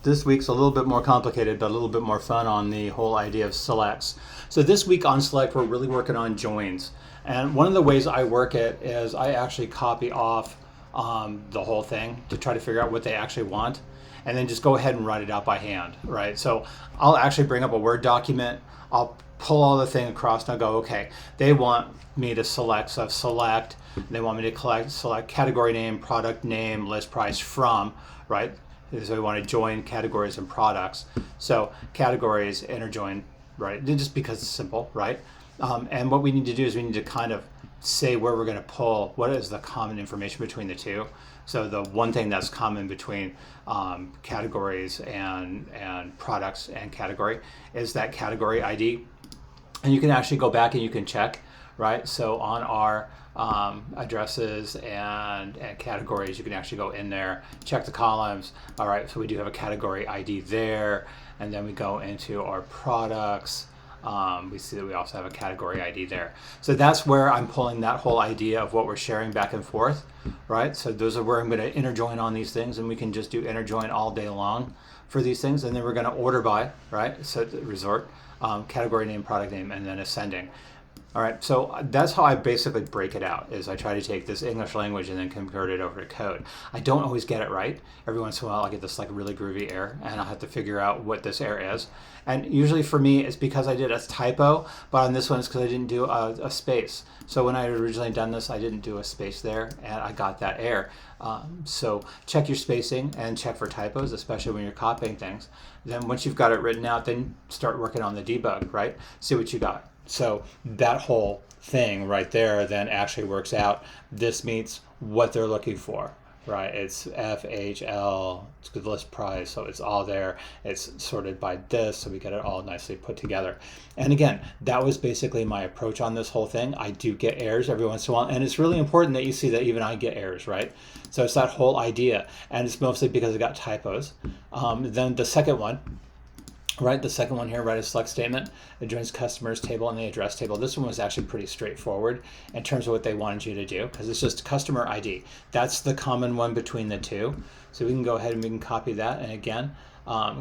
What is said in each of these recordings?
This week's a little bit more complicated, but a little bit more fun on the whole idea of selects. So this week on Select, we're really working on joins. And one of the ways I work it is I actually copy off the whole thing to try to figure out what they actually want, and then just go ahead and write it out by hand, right? So I'll actually bring up a Word document. I'll pull all the thing across and I'll go, okay, they want me to select, so select, they want me to select category name, product name, list price from, right? So we want to join categories and products. So categories, interjoin, right? Just because it's simple, right? And what we need to do is we need to kind of say where we're going to pull, what is the common information between the two. So the one thing that's common between categories and products and category is that category ID. And you can actually go back and you can check, right? So on our addresses and categories, you can actually go in there, check the columns. All right, so we do have a category ID there, and then we go into our products. We see that we also have a category ID there. So that's where I'm pulling that whole idea of what we're sharing back and forth, right? So those are where I'm going to interjoin on these things, and we can just do interjoin all day long for these things. And then we're going to order by, right? So resort, category name, product name, and then ascending. All right, so that's how I basically break it out, is I try to take this English language and then convert it over to code. I don't always get it right. Every once in a while I'll get this like really groovy error, and I'll have to figure out what this error is. And usually for me it's because I did a typo, but on this one it's because I didn't do a space. So when I had originally done this, I didn't do a space there, and I got that error. So check your spacing and check for typos, especially when you're copying things. Then once you've got it written out, then start working on the debug, right? See what you got. So that whole thing right there then actually works out. This meets what they're looking for, right? It's FHL, it's good list price, so it's all there. It's sorted by this, so we get it all nicely put together. And again, that was basically my approach on this whole thing. I do get errors every once in a while, and it's really important that you see that even I get errors, right? So it's that whole idea, and it's mostly because I got typos. Then the second one, right, the second one here, write a select statement. It joins customers table and the address table. This one was actually pretty straightforward in terms of what they wanted you to do, because it's just customer ID. That's the common one between the two. So we can go ahead and we can copy that. And again,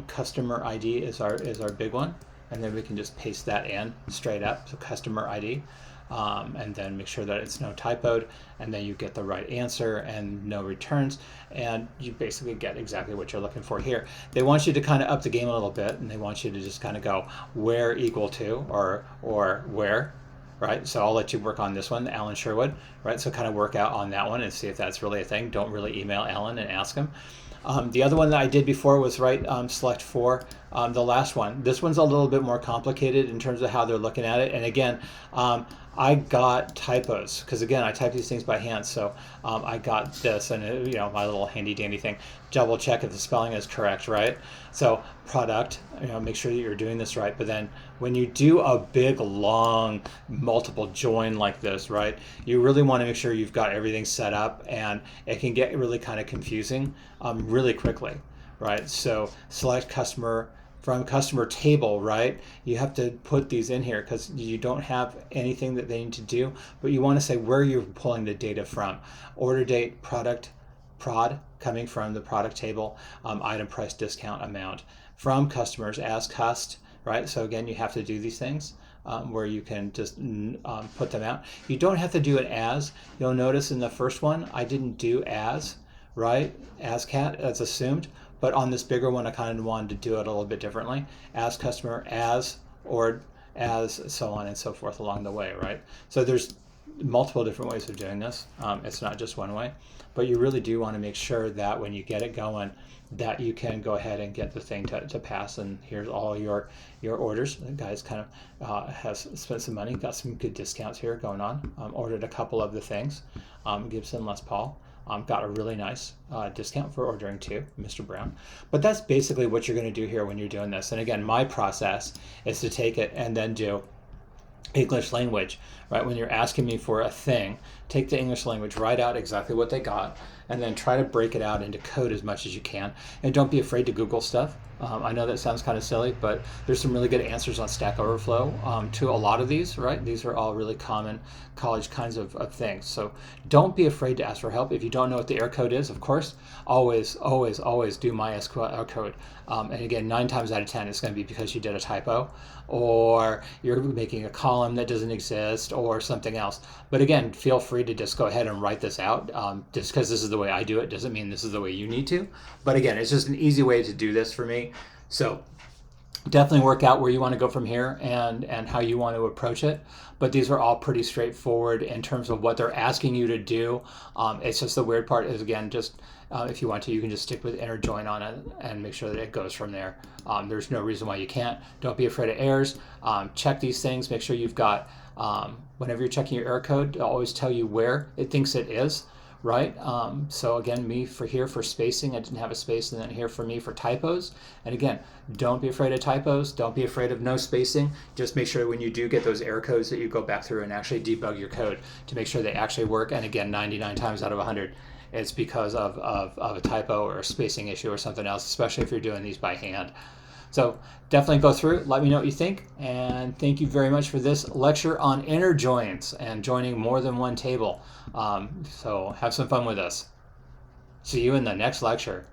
customer ID is our big one. And then we can just paste that in straight up. So customer ID. And then make sure that it's no typoed, and then you get the right answer and no returns, and you basically get exactly what you're looking for here. They want you to kind of up the game a little bit, and they want you to just kind of go where equal to or where, right? So I'll let you work on this one, Alan Sherwood, right? So kind of work out on that one and see if that's really a thing. Don't really email Alan and ask him. The other one that I did before was select for the last one. This one's a little bit more complicated in terms of how they're looking at it. And again, I got typos because again I type these things by hand. So I got this, and my little handy dandy thing. Double check if the spelling is correct, right? So product, make sure that you're doing this right. But then when you do a big long multiple join like this, right, you really want to make sure you've got everything set up, and it can get really kind of confusing really quickly, right? So select customer from customer table, right? You have to put these in here because you don't have anything that they need to do, but you want to say where you're pulling the data from. Order date, product, prod, coming from the product table, item price, discount, amount. From customers as cust, right? So again, you have to do these things where you can just put them out. You don't have to do it as. You'll notice in the first one, I didn't do as, right? As cat, that's assumed. But on this bigger one, I kind of wanted to do it a little bit differently. As customer, as, or as, so on and so forth along the way, right? So there's multiple different ways of doing this. It's not just one way. But you really do want to make sure that when you get it going, that you can go ahead and get the thing to pass. And here's all your orders. The guy's kind of has spent some money, got some good discounts here going on. Ordered a couple of the things. Gibson Les Paul. Got a really nice discount for ordering two, Mr. Brown. But that's basically what you're going to do here when you're doing this. And again, my process is to take it and then do English language, right? When you're asking me for a thing, take the English language, write out exactly what they got, and then try to break it out into code as much as you can. And don't be afraid to Google stuff. I know that sounds kind of silly, but there's some really good answers on Stack Overflow to a lot of these, right? These are all really common college kinds of things. So don't be afraid to ask for help. If you don't know what the error code is, of course, always, always, always do MySQL error code. And again, 9 times out of 10, it's going to be because you did a typo or you're making a column that doesn't exist or something else. But again, feel free to just go ahead and write this out. Just because this is the way I do it doesn't mean this is the way you need to. But again, it's just an easy way to do this for me. So definitely work out where you want to go from here and how you want to approach it. But these are all pretty straightforward in terms of what they're asking you to do. It's just the weird part is, again, just if you want to, you can just stick with inner join on it and make sure that it goes from there. There's no reason why you can't. Don't be afraid of errors. Check these things. Make sure you've got, whenever you're checking your error code, it'll always tell you where it thinks it is. Right? So again, me for here for spacing, I didn't have a space, and then here for me for typos. And again, don't be afraid of typos. Don't be afraid of no spacing. Just make sure when you do get those error codes that you go back through and actually debug your code to make sure they actually work. And again, 99 times out of 100, it's because of a typo or a spacing issue or something else, especially if you're doing these by hand. So definitely go through it. Let me know what you think. And thank you very much for this lecture on inner joins and joining more than one table. So have some fun with us. See you in the next lecture.